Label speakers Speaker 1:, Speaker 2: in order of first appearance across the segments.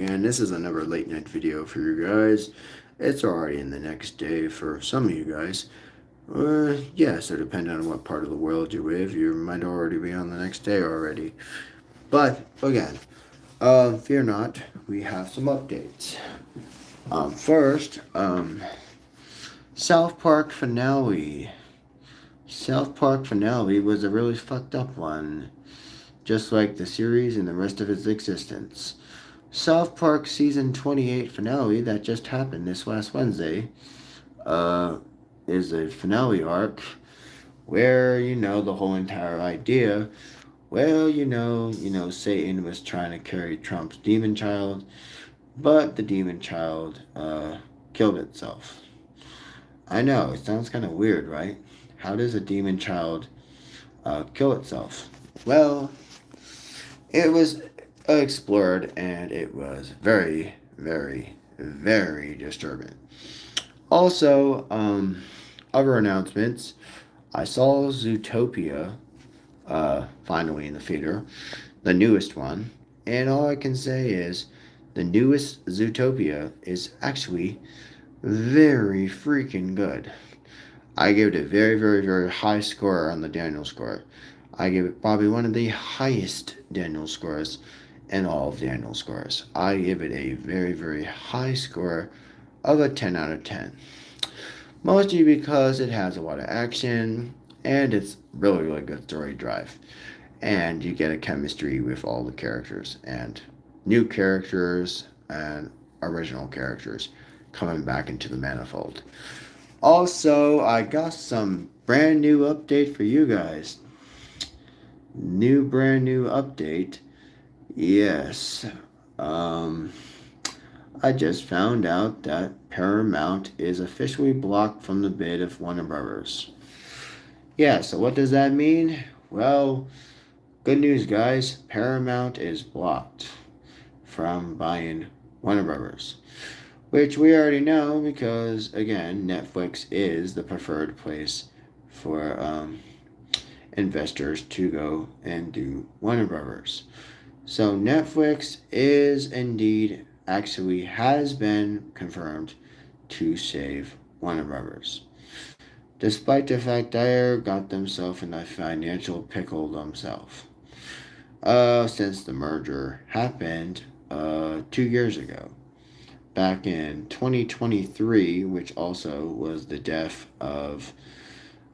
Speaker 1: And this is another late night video for you guys. It's already in the next day for some of you guys. Yeah, so depending on what part of the world you live, you might already be on the next day already. But again, fear not, we have some updates. First, South Park finale. South Park finale was a really fucked up one, just like the series and the rest of its existence. South Park season 28 finale that just happened this last Wednesday uh, is a finale arc where the whole entire idea. Well, Satan was trying to carry Trump's demon child, but the demon child killed itself. I know it sounds kind of weird, right? How does a demon child kill itself? Well, it was explored and it was very, very, very disturbing. Also, other announcements. I saw Zootopia finally in the theater, the newest one, and all I can say is the newest Zootopia is actually very freaking good. I gave it a very, very, very high score on the Daniel score. I gave it probably one of the highest Daniel scores in all of Daniel scores. I give it a very, very high score of a 10 out of 10. Mostly because it has a lot of action and it's really, really good story drive. And you get a chemistry with all the characters and new characters and original characters coming back into the manifold. Also, I got some brand new update for you guys. Brand new update. Yes. Um, I just found out that Paramount is officially blocked from the bid of Warner Brothers. Yeah, so what does that mean? Well, good news, guys. Paramount is blocked from buying Warner Brothers, which we already know because, again, Netflix is the preferred place for investors to go and do Warner Brothers. So Netflix is indeed actually has been confirmed to save Warner Brothers. Despite the fact they got themselves in a financial pickle themselves. Since the merger happened 2 years ago. Back in 2023, which also was the death of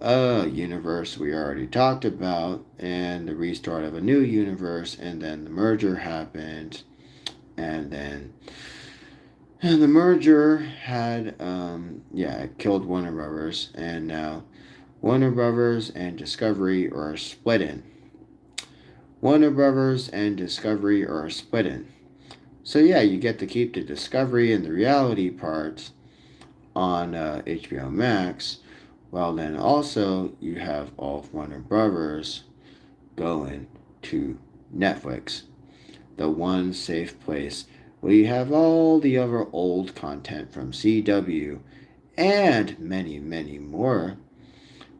Speaker 1: a universe we already talked about, and the restart of a new universe, and then the merger happened, and then the merger had, killed Warner Brothers, and now Warner Brothers and Discovery are splitting. Warner Brothers and Discovery are splitting. So yeah, you get to keep the Discovery and the reality parts on HBO Max. Well, then also you have all of Warner Brothers going to Netflix, the one safe place where you have all the other old content from CW and many, many more.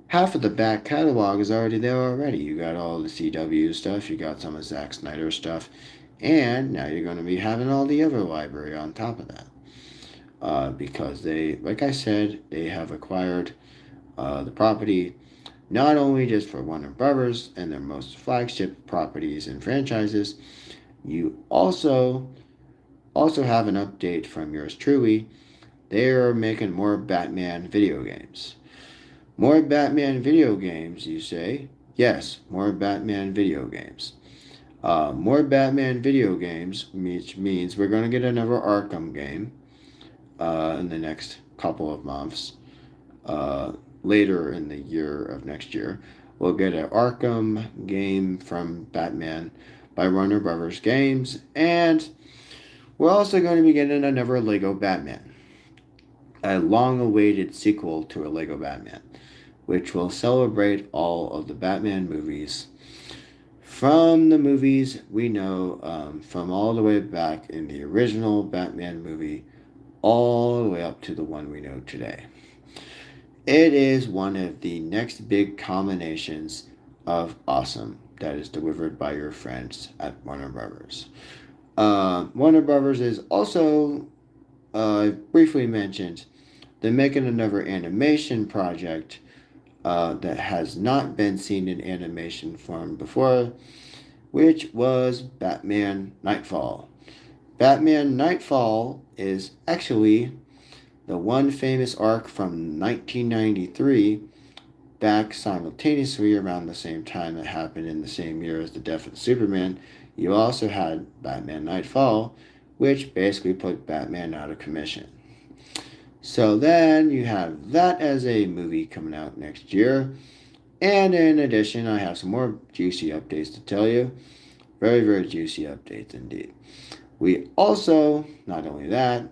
Speaker 1: Half of the back catalog is already there already. You got all the CW stuff, you got some of Zack Snyder stuff, and now you're going to be having all the other library on top of that. Because they, like I said, they have acquired the property not only just for Warner Brothers and their most flagship properties and franchises, you also have an update from yours truly. They are making more Batman video games. More Batman video games, you say? Yes, more Batman video games. More Batman video games, which means we're going to get another Arkham game in the next couple of months. Later in the year of next year, we'll get an Arkham game from Batman by Warner Brothers Games, and we're also going to be getting another Lego Batman, a long-awaited sequel to a Lego Batman, which will celebrate all of the Batman movies from the movies we know from all the way back in the original Batman movie all the way up to the one we know today. It is one of the next big combinations of awesome that is delivered by your friends at Warner Brothers. Warner Brothers is also briefly mentioned they're making another animation project that has not been seen in animation form before, which was Batman Nightfall. Batman Nightfall is actually the one famous arc from 1993, back simultaneously around the same time that happened in the same year as the death of Superman. You also had Batman Nightfall, which basically put Batman out of commission. So then you have that as a movie coming out next year. And in addition, I have some more juicy updates to tell you. Very, very juicy updates indeed. We also, not only that,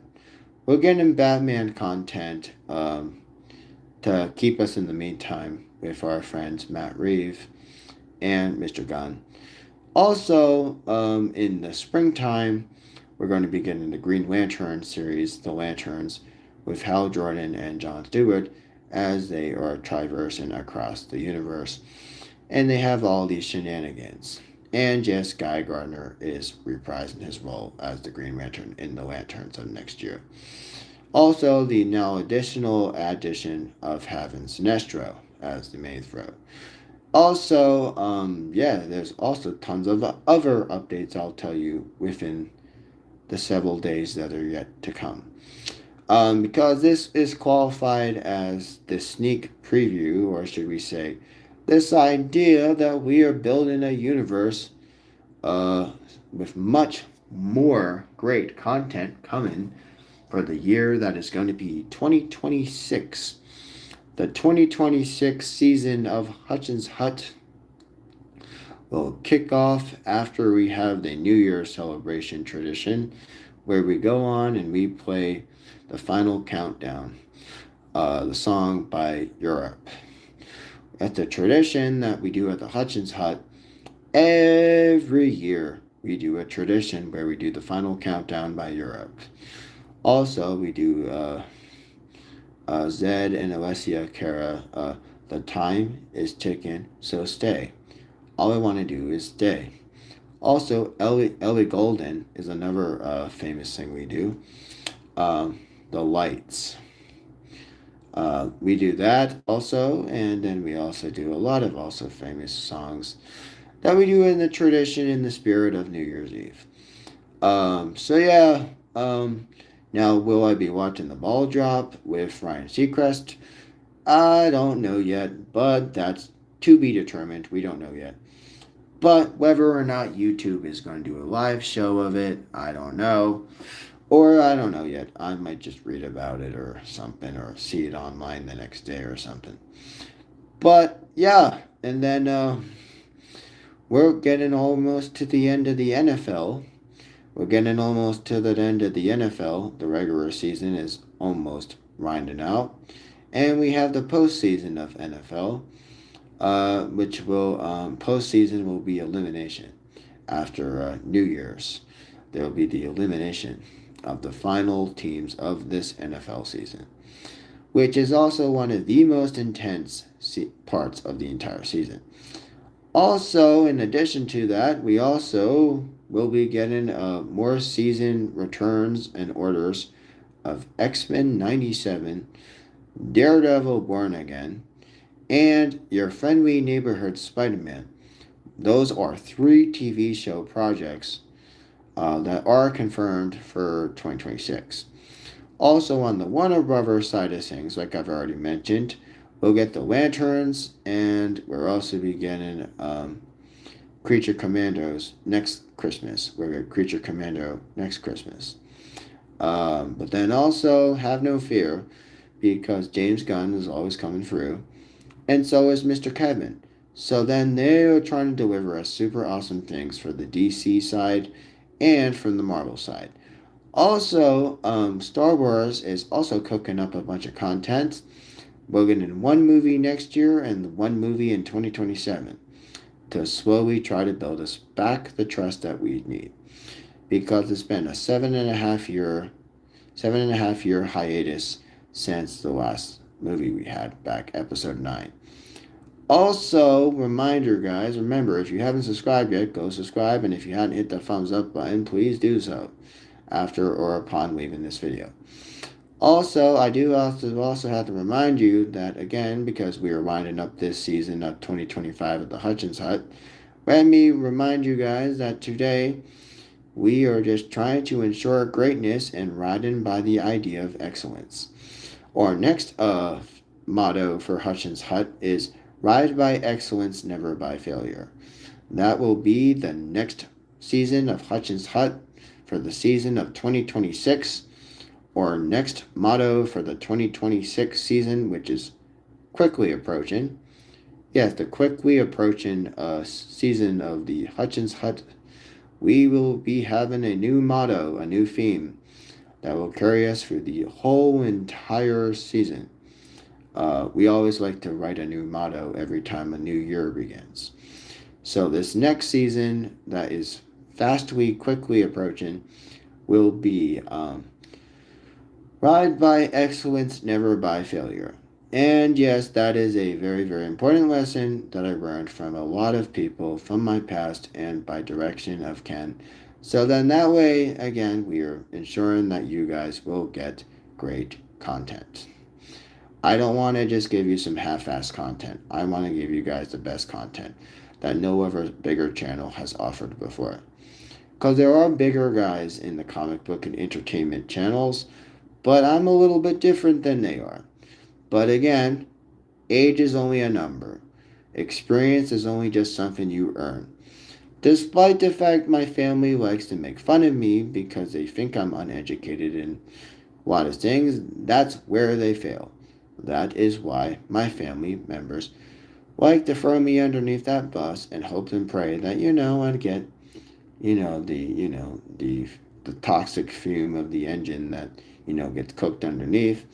Speaker 1: we're getting Batman content to keep us in the meantime with our friends Matt Reeve and Mr. Gunn. Also, in the springtime, we're going to be getting the Green Lantern series, The Lanterns, with Hal Jordan and John Stewart as they are traversing across the universe. And they have all these shenanigans. And yes, Guy Gardner is reprising his role as the Green Lantern in the Lanterns of next year. Also, the now additional addition of having Sinestro as the main throw. Also, there's also tons of other updates I'll tell you within the several days that are yet to come. Because this is qualified as the sneak preview, or should we say, this idea that we are building a universe with much more great content coming for the year that is going to be 2026. The 2026 season of Hutchinson Hut will kick off after we have the New Year celebration tradition, where we go on and we play the final countdown, the song by Europe. That's a tradition that we do at the Hutchins Hut every year. We do a tradition where we do the final countdown by Europe. Also, we do Zed and Alessia Cara. The time is ticking, so stay. All I want to do is stay. Also, Ellie Golden is another famous thing we do. The lights. We do that also, and then we also do a lot of also famous songs that we do in the tradition in the spirit of New Year's Eve. Now, will I be watching the ball drop with Ryan Seacrest? I don't know yet, but that's to be determined. We don't know yet. But whether or not YouTube is going to do a live show of it, I don't know. Or I don't know yet. I might just read about it or something, or see it online the next day or something. But yeah, and then we're getting almost to the end of the NFL. We're getting almost to the end of the NFL. The regular season is almost winding out. And we have the postseason of NFL, which will, postseason will be elimination. After New Year's, there will be the elimination of the final teams of this NFL season, which is also one of the most intense parts of the entire season. Also, in addition to that, we also will be getting more season returns and orders of X-Men 97, Daredevil Born Again, and Your Friendly Neighborhood Spider-Man. Those are 3 TV show projects that are confirmed for 2026. Also, on the Warner Brothers side of things, like I've already mentioned, we'll get the Lanterns, and we'll also be getting Creature Commandos next Christmas. We'll get Creature Commando next Christmas. But then also, have no fear, because James Gunn is always coming through, and so is Mr. Kevin. So then they are trying to deliver us super awesome things for the DC side and from the Marvel side. Also, Star Wars is also cooking up a bunch of content. We're getting 1 movie next year and 1 movie in 2027 to slowly try to build us back the trust that we need. Because it's been a 7.5 year hiatus since the last movie we had back, episode 9. Also, reminder, guys, remember, if you haven't subscribed yet, go subscribe. And if you haven't hit the thumbs up button, please do so after or upon leaving this video. Also, I do also have to remind you that, again, because we are winding up this season of 2025 at the Hutchinson Hut, let me remind you guys that today we are just trying to ensure greatness and riding by the idea of excellence. Our next motto for Hutchinson Hut is Ride by excellence, never by failure. That will be the next season of Hutchinson Hut for the season of 2026. Our next motto for the 2026 season, which is quickly approaching. Yes, the quickly approaching season of the Hutchinson Hut. We will be having a new motto, a new theme that will carry us through the whole entire season. We always like to write a new motto every time a new year begins. So this next season that is quickly approaching will be Ride by excellence, never by failure. And yes, that is a very, very important lesson that I learned from a lot of people from my past and by direction of Ken. So then that way, again, we are ensuring that you guys will get great content. I don't want to just give you some half-assed content. I want to give you guys the best content that no other bigger channel has offered before. Because there are bigger guys in the comic book and entertainment channels, but I'm a little bit different than they are. But again, age is only a number. Experience is only just something you earn. Despite the fact my family likes to make fun of me because they think I'm uneducated in a lot of things, that's where they fail. That is why my family members like to throw me underneath that bus and hope and pray that I'd get the toxic fume of the engine that gets cooked underneath.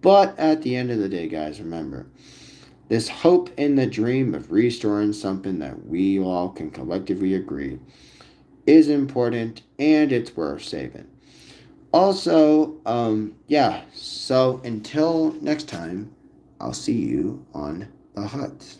Speaker 1: But at the end of the day, guys, remember, this hope and the dream of restoring something that we all can collectively agree is important and it's worth saving. Also, so until next time, I'll see you on the hut.